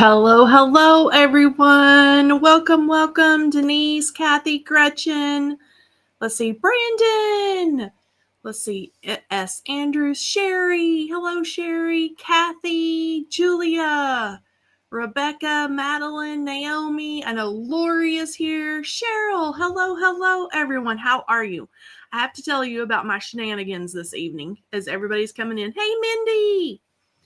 Hello, hello, everyone. Welcome, Denise, Kathy, Gretchen. Let's see, Brandon. Let's see, S. Andrews, Sherry. Hello, Sherry, Kathy, Julia, Rebecca, Madeline, Naomi. I know Lori is here. Cheryl, hello, everyone. How are you? I have to tell you about my shenanigans this evening as everybody's coming in. Hey, Mindy.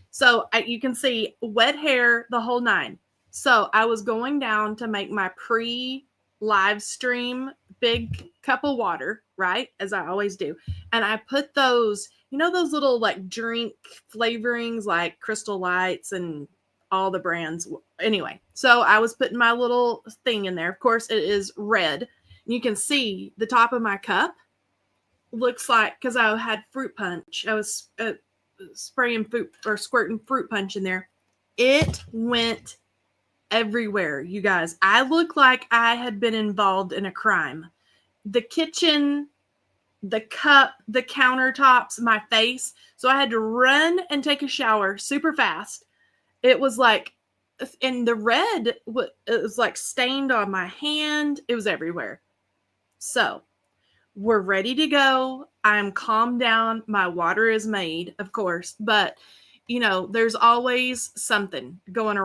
So you can see wet hair, the whole nine. So I was going down to make my pre-live stream big cup of water, right? As I always do. And I put those, those little like drink flavorings like Crystal Lights and all the brands. Anyway, so I was putting my little thing in there. Of course, it is red. You can see the top of my cup looks like, because I had fruit punch. I was spraying fruit or squirting fruit punch in there. It went everywhere, you guys. I looked like I had been involved in a crime. The kitchen, the cup, the countertops, my face. So I had to run and take a shower super fast. It was like, and the red, it was like stained on my hand. It was everywhere. So we're ready to go. I'm calmed down. My water is made, of course, but there's always something going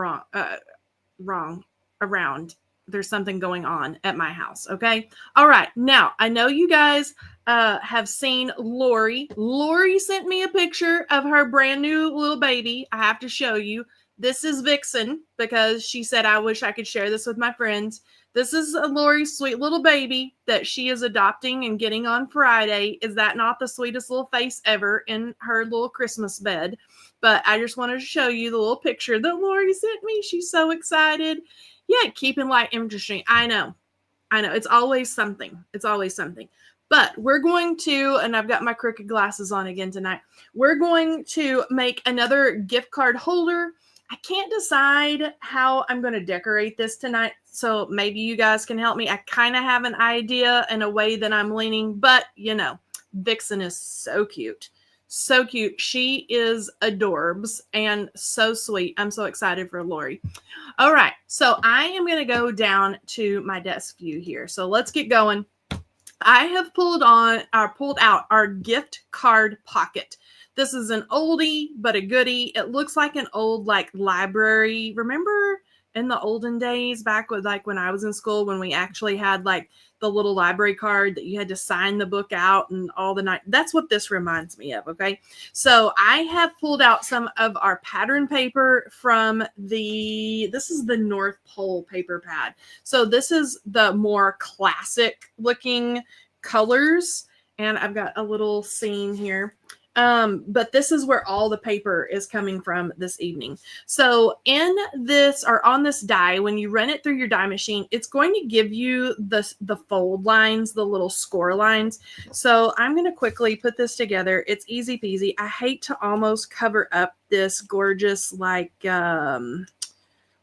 wrong around. There's something going on at my house. Okay. All right. Now I know you guys have seen Lori. Lori sent me a picture of her brand new little baby. I have to show you. This is Vixen because she said, I wish I could share this with my friends. This is Lori's sweet little baby that she is adopting and getting on Friday. Is that not the sweetest little face ever in her little Christmas bed? But I just wanted to show you the little picture that Lori sent me. She's so excited. Yeah, keeping life interesting. I know. It's always something. But we're going to, and I've got my crooked glasses on again tonight. We're going to make another gift card holder. I can't decide how I'm going to decorate this tonight, so maybe you guys can help me. I kind of have an idea in a way that I'm leaning, but Vixen is so cute. So cute. She is adorbs and so sweet. I'm so excited for Lori. All right, so I am going to go down to my desk view here. So let's get going. I have pulled out our gift card pocket. This is an oldie, but a goodie. It looks like an old library. Remember in the olden days back with when I was in school when we actually had the little library card that you had to sign the book out and all the night. That's what this reminds me of. Okay. So I have pulled out some of our pattern paper from this is the North Pole paper pad. So this is the more classic looking colors. And I've got a little scene here. But this is where all the paper is coming from this evening. So in this or on this die, when you run it through your die machine, it's going to give you the fold lines, the little score lines. So I'm going to quickly put this together. It's easy peasy. I hate to almost cover up this gorgeous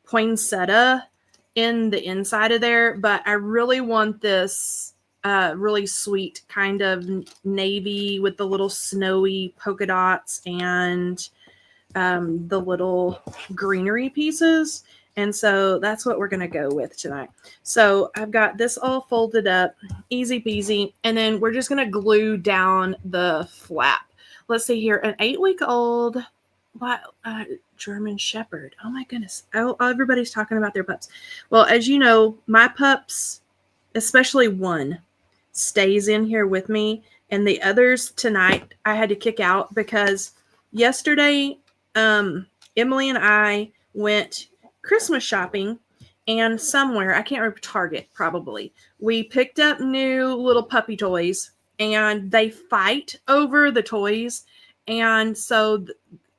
poinsettia in the inside of there, but I really want this really sweet kind of navy with the little snowy polka dots and the little greenery pieces. And so that's what we're going to go with tonight. So I've got this all folded up, easy peasy. And then we're just going to glue down the flap. Let's see here, an 8-week-old German Shepherd. Oh my goodness. Oh, everybody's talking about their pups. Well, as you know, my pups, especially one, stays in here with me, and the others tonight I had to kick out because yesterday Emily and I went Christmas shopping, and somewhere, I can't remember, Target probably, we picked up new little puppy toys, and they fight over the toys, and so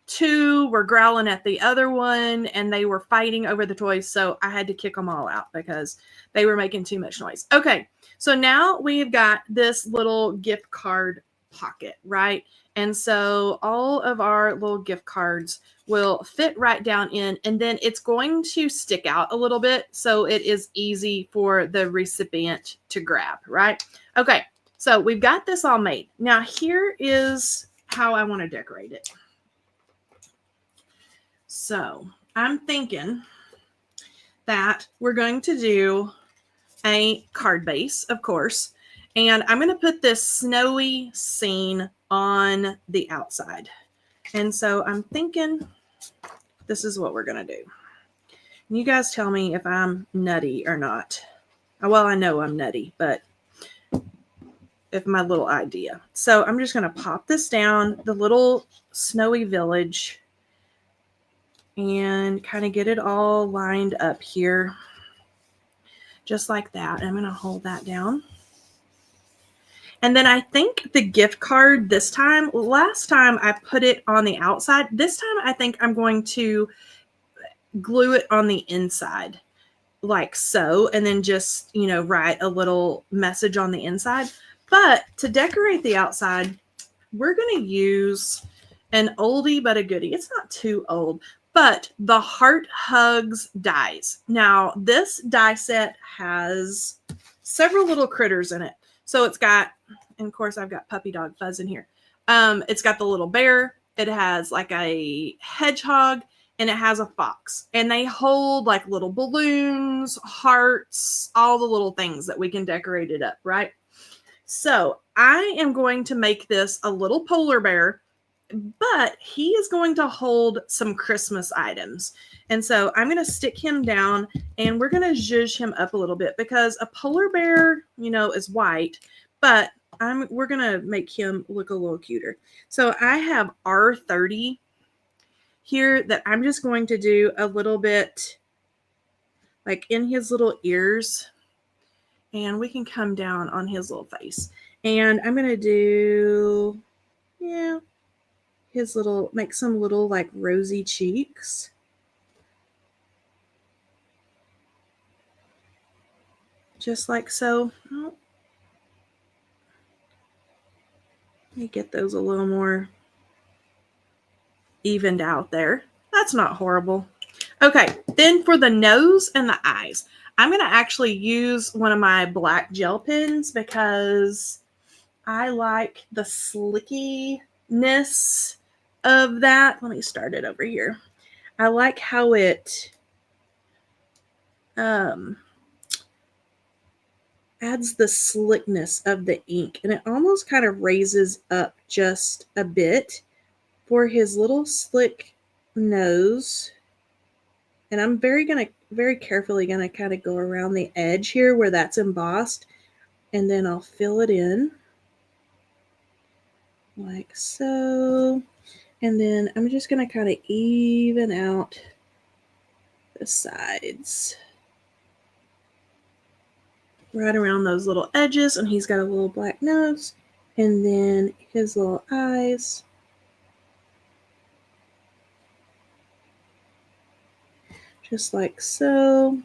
two were growling at the other one, and they were fighting over the toys, so I had to kick them all out because they were making too much noise. Okay, so now we've got this little gift card pocket, right? And so all of our little gift cards will fit right down in, and then it's going to stick out a little bit so it is easy for the recipient to grab, right? Okay, so we've got this all made. Now here is how I want to decorate it. So I'm thinking that we're going to do a card base, of course, and I'm going to put this snowy scene on the outside. And so I'm thinking this is what we're going to do. And you guys tell me if I'm nutty or not. Well, I know I'm nutty, but if my little idea. So I'm just going to pop this down, the little snowy village, and kind of get it all lined up here. Just like that. I'm going to hold that down. And then I think the gift card this time, last time I put it on the outside. This time I think I'm going to glue it on the inside like so, and then just, you know, write a little message on the inside. But to decorate the outside, we're going to use an oldie but a goodie. It's not too old, but the Heart Hugs dies. Now, this die set has several little critters in it. So it's got, and of course, I've got puppy dog Fuzz in here. It's got the little bear. It has like a hedgehog, and it has a fox. And they hold like little balloons, hearts, all the little things that we can decorate it up, right? So I am going to make this a little polar bear, but he is going to hold some Christmas items. And so I'm going to stick him down, and we're going to zhuzh him up a little bit because a polar bear, you know, is white, but we're going to make him look a little cuter. So I have R30 here that I'm just going to do a little bit like in his little ears, and we can come down on his little face. And I'm going to do, yeah, his little, make some little like rosy cheeks. Just like so. Oh. Let me get those a little more evened out there. That's not horrible. Okay, then for the nose and the eyes, I'm going to actually use one of my black gel pens because I like the slickiness of that. Let me start it over here. I like how it adds the slickness of the ink, and it almost kind of raises up just a bit for his little slick nose. And I'm very carefully gonna kind of go around the edge here where that's embossed, and then I'll fill it in like so. And then I'm just gonna kind of even out the sides right around those little edges. And he's got a little black nose, and then his little eyes. Just like so.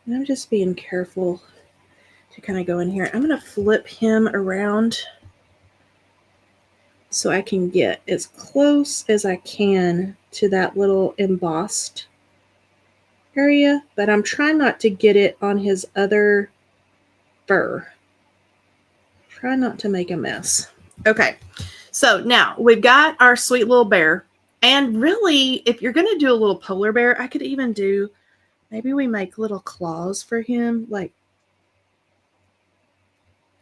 And I'm just being careful to kind of go in here. I'm going to flip him around so I can get as close as I can to that little embossed area, but I'm trying not to get it on his other fur. Try not to make a mess. Okay, so now we've got our sweet little bear. And really, if you're going to do a little polar bear, I could even do, maybe we make little claws for him. Like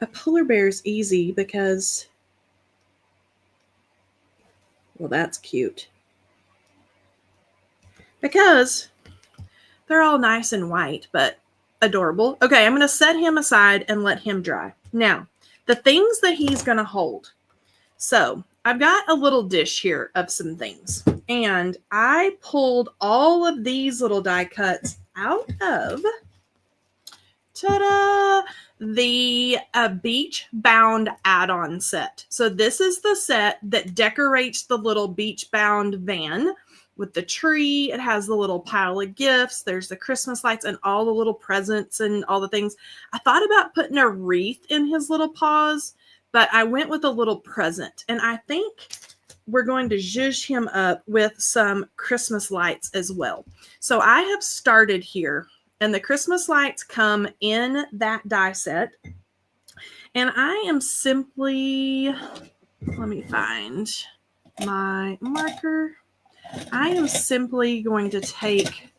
a polar bear is easy because, well, that's cute. Because they're all nice and white, but adorable. Okay, I'm going to set him aside and let him dry. Now, the things that he's going to hold. So I've got a little dish here of some things. And I pulled all of these little die cuts out of, ta-da, the Beach Bound add-on set. So this is the set that decorates the little Beach Bound van with the tree. It has the little pile of gifts. There's the Christmas lights and all the little presents and all the things. I thought about putting a wreath in his little paws, but I went with a little present. And I think we're going to zhuzh him up with some Christmas lights as well. So I have started here, and the Christmas lights come in that die set. And I am simply, let me find my marker. I am simply going to take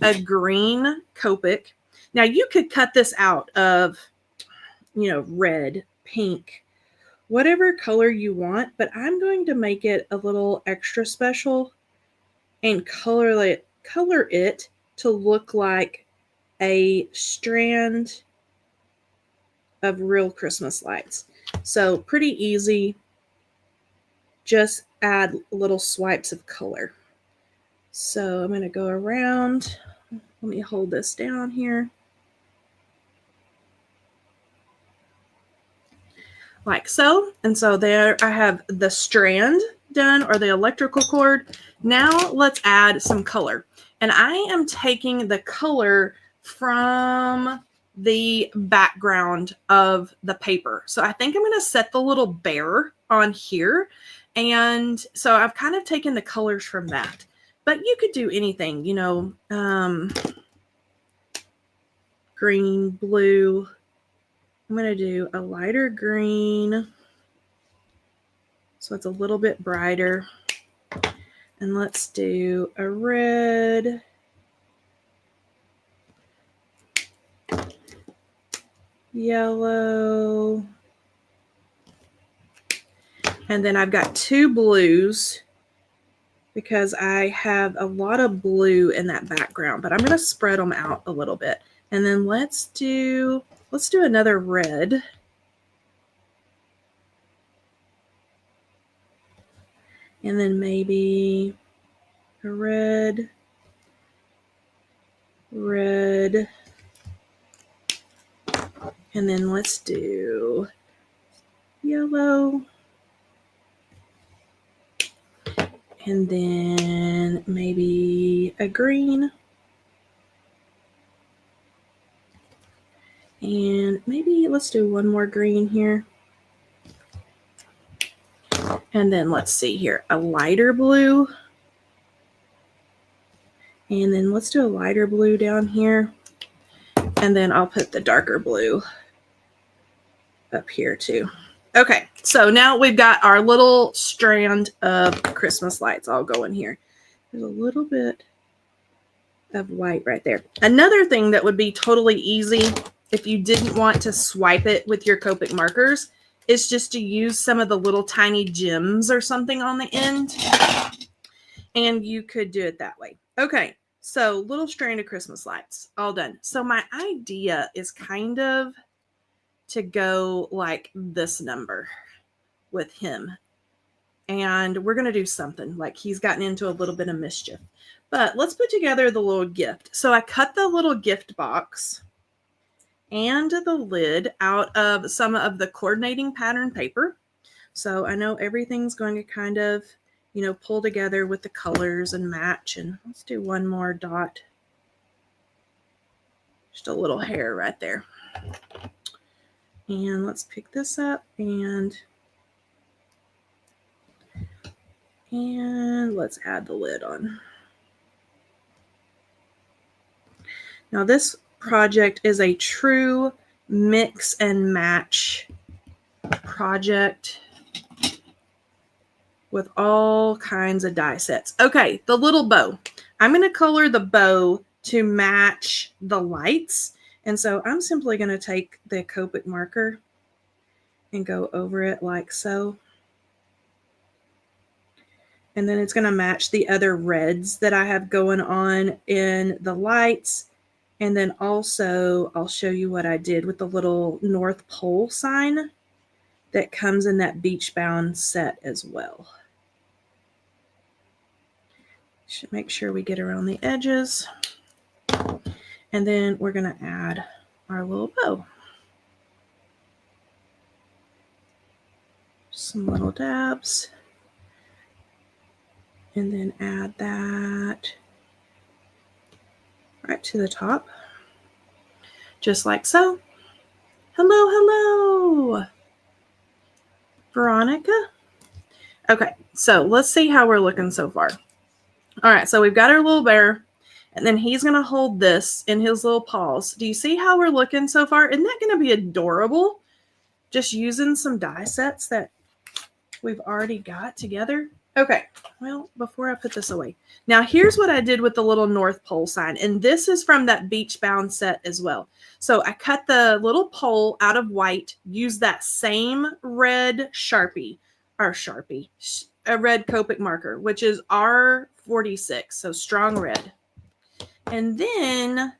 a green Copic. Now you could cut this out of, red, pink, whatever color you want, but I'm going to make it a little extra special and color it to look like a strand of real Christmas lights. So pretty easy. Just add little swipes of color. So I'm going to go around. Let me hold this down here. Like so. And so there I have the strand done, or the electrical cord. Now let's add some color. And I am taking the color from the background of the paper. So I think I'm going to set the little bear on here. And so I've kind of taken the colors from that. But you could do anything, green, blue. I'm going to do a lighter green, so it's a little bit brighter. And let's do a red, yellow, and then I've got 2 blues because I have a lot of blue in that background, but I'm going to spread them out a little bit. And then let's do another red. And then maybe a red, and then let's do yellow, and then maybe a green, and maybe let's do one more green here. And then let's see here, a lighter blue. And then let's do a lighter blue down here. And then I'll put the darker blue up here too. Okay, so now we've got our little strand of Christmas lights all going here. There's a little bit of white right there. Another thing that would be totally easy if you didn't want to swipe it with your Copic markers is just to use some of the little tiny gems or something on the end. And you could do it that way. Okay, so little strand of Christmas lights, all done. So my idea is kind of to go like this number with him. And we're going to do something like he's gotten into a little bit of mischief. But let's put together the little gift. So I cut the little gift box and the lid out of some of the coordinating pattern paper. So I know everything's going to kind of, pull together with the colors and match. And let's do one more dot. Just a little hair right there. And let's pick this up and let's add the lid on. Now this project is a true mix and match project with all kinds of die sets. Okay, the little bow. I'm going to color the bow to match the lights. And so I'm simply going to take the Copic marker and go over it like so. And then it's going to match the other reds that I have going on in the lights. And then also I'll show you what I did with the little North Pole sign that comes in that beach bound set as well. Should make sure we get around the edges. And then we're going to add our little bow. Some little dabs. And then add that right to the top. Just like so. Hello, hello, Veronica. Okay, so let's see how we're looking so far. All right, so we've got our little bear, and then he's going to hold this in his little paws. Do you see how we're looking so far? Isn't that going to be adorable? Just using some die sets that we've already got together. Okay, well, before I put this away, now here's what I did with the little North Pole sign, and this is from that Beach Bound set as well. So I cut the little pole out of white, used that same red Sharpie, a red Copic marker, which is R46, so strong red. And then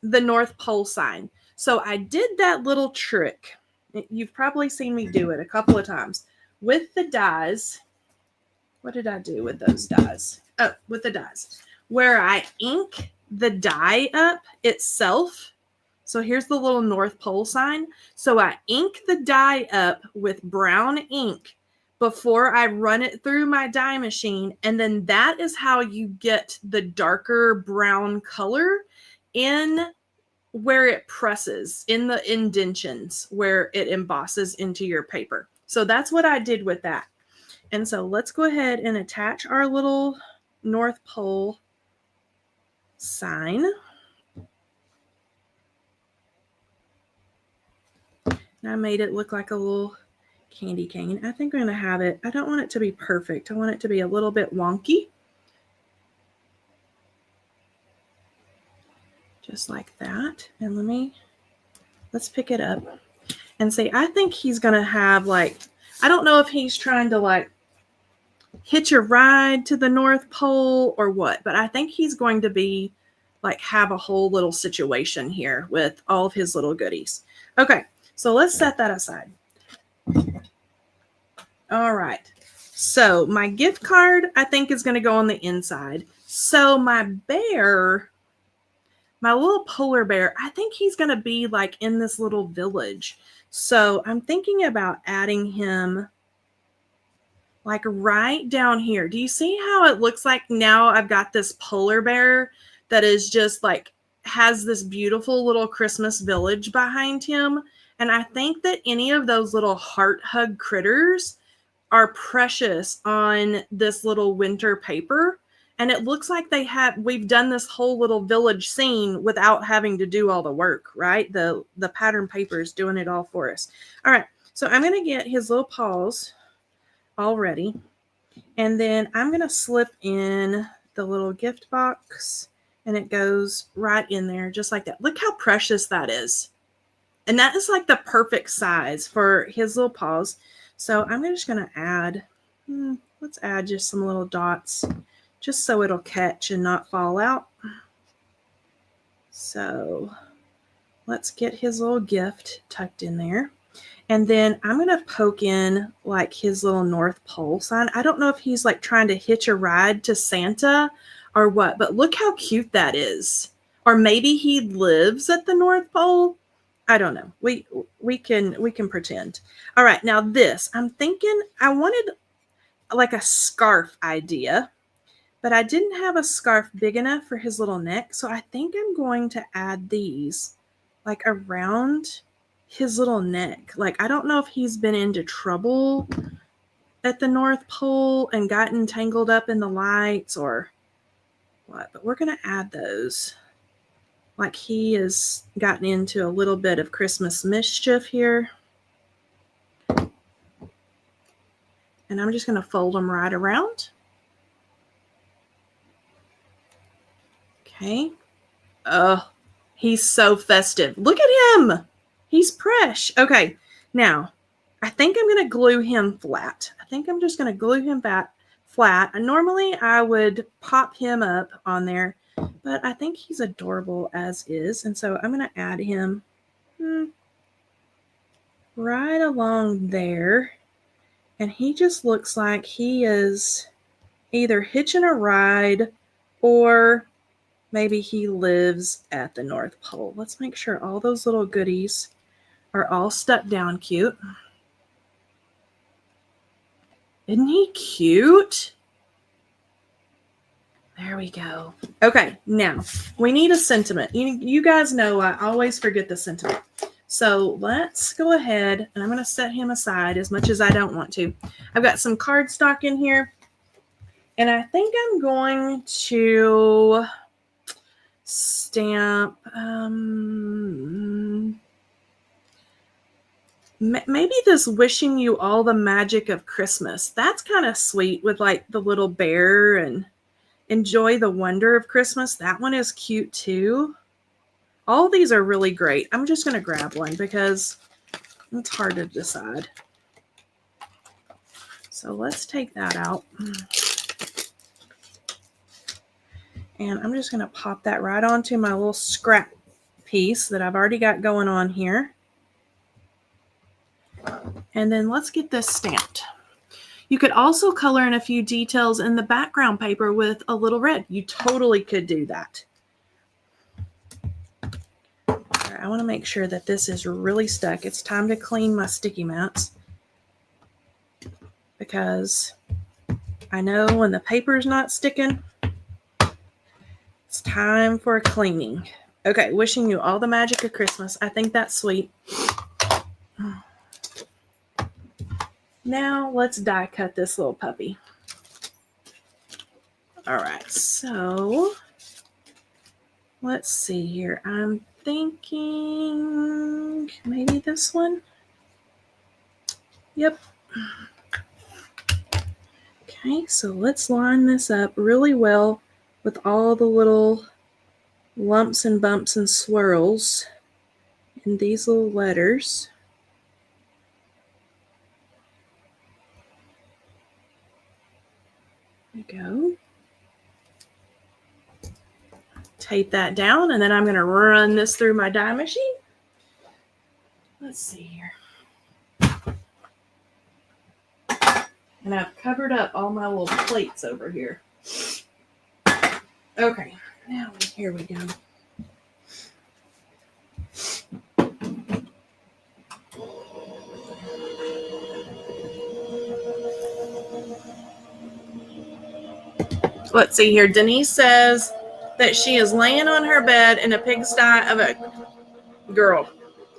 the North Pole sign. So I did that little trick. You've probably seen me do it a couple of times with the dies. What did I do with those dies? Oh, with the dies. Where I ink the die up itself. So here's the little North Pole sign. So I ink the die up with brown ink before I run it through my die machine. And then that is how you get the darker brown color in where it presses, in the indentions where it embosses into your paper. So that's what I did with that. And so let's go ahead and attach our little North Pole sign. And I made it look like a little candy cane. I think I'm going to have it, I don't want it to be perfect. I want it to be a little bit wonky. Just like that. And let's pick it up and say, I think he's going to have like, I don't know if he's trying to like hitch a ride to the North Pole or what, but I think he's going to be like have a whole little situation here with all of his little goodies. Okay, so let's set that aside. All right, so my gift card I think is going to go on the inside. So my bear, my little polar bear, I think he's going to be like in this little village. So I'm thinking about adding him like right down here. Do you see how it looks like now I've got this polar bear that is just like has this beautiful little Christmas village behind him? And I think that any of those little heart hug critters are precious on this little winter paper. And it looks like we've done this whole little village scene without having to do all the work, right? The pattern paper is doing it all for us. All right, so I'm going to get his little paws all ready. And then I'm going to slip in the little gift box and it goes right in there just like that. Look how precious that is. And that is like the perfect size for his little paws. So I'm just going to add, let's add just some little dots just so it'll catch and not fall out. So let's get his little gift tucked in there. And then I'm going to poke in like his little North Pole sign. I don't know if he's like trying to hitch a ride to Santa or what, but look how cute that is. Or maybe he lives at the North Pole. I don't know. We can pretend. All right, now this, I'm thinking I wanted like a scarf idea, but I didn't have a scarf big enough for his little neck. So I think I'm going to add these like around his little neck. Like, I don't know if he's been into trouble at the North Pole and gotten tangled up in the lights or what, but we're going to add those. Like he has gotten into a little bit of Christmas mischief here. And I'm just going to fold them right around. Okay. Oh, he's so festive. Look at him. He's fresh. Okay, now I think I'm going to glue him flat. I think I'm just going to glue him flat. And normally I would pop him up on there, but I think he's adorable as is. And so I'm going to add him right along there. And he just looks like he is either hitching a ride or maybe he lives at the North Pole. Let's make sure all those little goodies are all stuck down cute. Isn't he cute? There we go. Okay, now we need a sentiment. You guys know I always forget the sentiment. So let's go ahead and I'm going to set him aside as much as I don't want to. I've got some cardstock in here and I think I'm going to stamp Maybe this wishing you all the magic of Christmas. That's kind of sweet with like the little bear and enjoy the wonder of Christmas. That one is cute too. All these are really great. I'm just going to grab one because it's hard to decide. So let's take that out. And I'm just going to pop that right onto my little scrap piece that I've already got going on here. And then let's get this stamped. You could also color in a few details in the background paper with a little red. You totally could do that. All right, I want to make sure that this is really stuck. It's time to clean my sticky mats because I know when the paper's not sticking, it's time for cleaning. Okay, wishing you all the magic of Christmas. I think that's sweet. Now let's die cut this little puppy. All right, so let's see here. I'm thinking maybe this one. Yep. Okay, so let's line this up really well with all the little lumps and bumps and swirls in these little letters. There we go. Tape that down, and then I'm going to run this through my die machine. Let's see here. And I've covered up all my little plates over here. Okay, now here we go. Let's see here. Denise says that she is laying on her bed in a pigsty of a girl.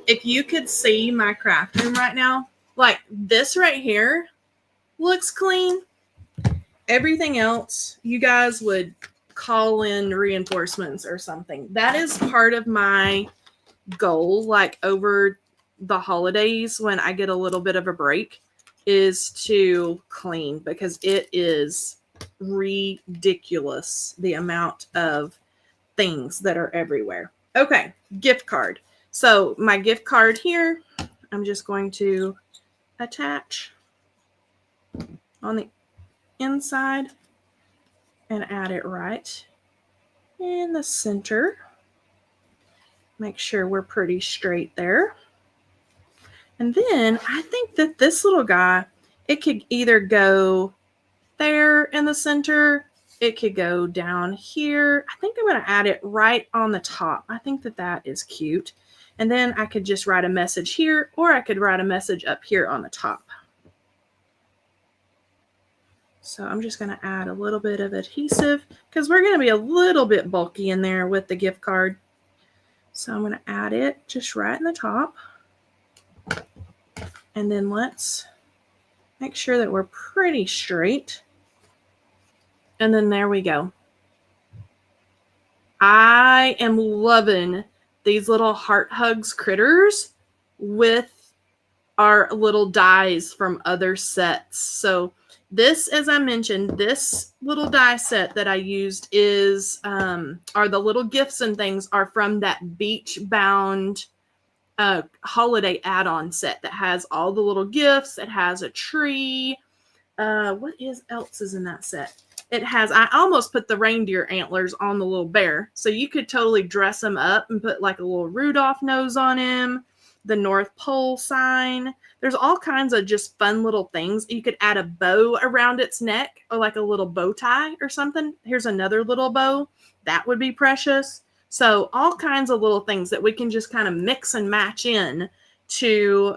If you could see my craft room right now, like this right here looks clean. Everything else, you guys would call in reinforcements or something. That is part of my goal, like over the holidays when I get a little bit of a break, is to clean because it is ridiculous the amount of things that are everywhere. Okay, gift card. So my gift card here, I'm just going to attach on the inside and add it right in the center. Make sure we're pretty straight there. And then I think that this little guy, it could either go there in the center, it could go down here. I think I'm going to add it right on the top. I think that that is cute. And then I could just write a message here, or I could write a message up here on the top. So I'm just going to add a little bit of adhesive because we're going to be a little bit bulky in there with the gift card. So I'm going to add it just right in the top. And then let's make sure that we're pretty straight. And then there we go. I am loving these little heart hugs critters with our little dies from other sets. So this, as I mentioned, this little die set that I used is, are the little gifts and things are from that Beach Bound holiday add-on set that has all the little gifts. It has a tree. What else is in that set? It has, I almost put the reindeer antlers on the little bear. So you could totally dress him up and put like a little Rudolph nose on him, the North Pole sign. There's all kinds of just fun little things. You could add a bow around its neck or like a little bow tie or something. Here's another little bow. That would be precious. So all kinds of little things that we can just kind of mix and match in to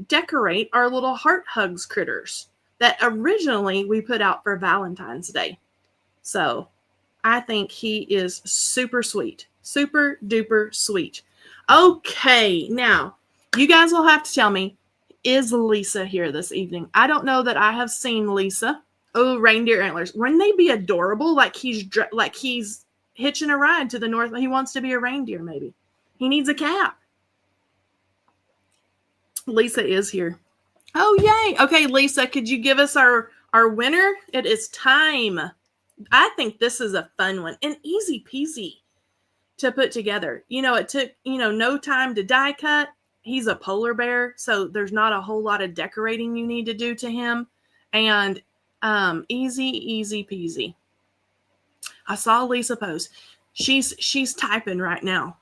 decorate our little heart hugs critters that originally we put out for Valentine's Day. So I think he is super sweet, super duper sweet. Okay, now you guys will have to tell me, is Lisa here this evening? I don't know that I have seen Lisa. Oh, reindeer antlers. Wouldn't they be adorable? Like he's hitching a ride to the north. He wants to be a reindeer, maybe. He needs a cap. Lisa is here. Oh, yay. Okay, Lisa, could you give us our winner? It is time. I think this is a fun one and easy peasy to put together. It took, no time to die cut. He's a polar bear, so there's not a whole lot of decorating you need to do to him. And easy peasy. I saw Lisa post. She's typing right now.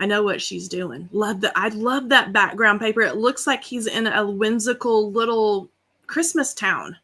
I know what she's doing. I love that background paper. It looks like he's in a whimsical little Christmas town.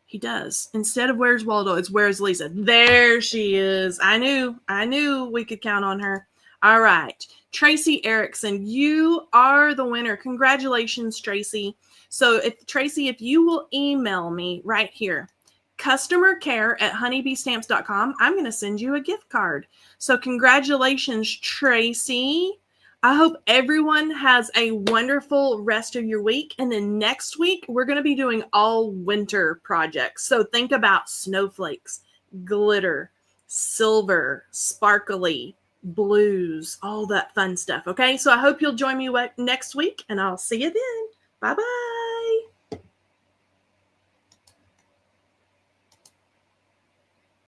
He does. Instead of Where's Waldo, it's Where's Lisa. There she is. I knew we could count on her. All right. Tracy Erickson, you are the winner. Congratulations, Tracy. So Tracy, if you will email me right here, customercare@honeybeestamps.com, I'm going to send you a gift card. So congratulations, Tracy. I hope everyone has a wonderful rest of your week. And then next week, we're going to be doing all winter projects. So think about snowflakes, glitter, silver, sparkly, blues, all that fun stuff. Okay. So I hope you'll join me next week, and I'll see you then. Bye-bye.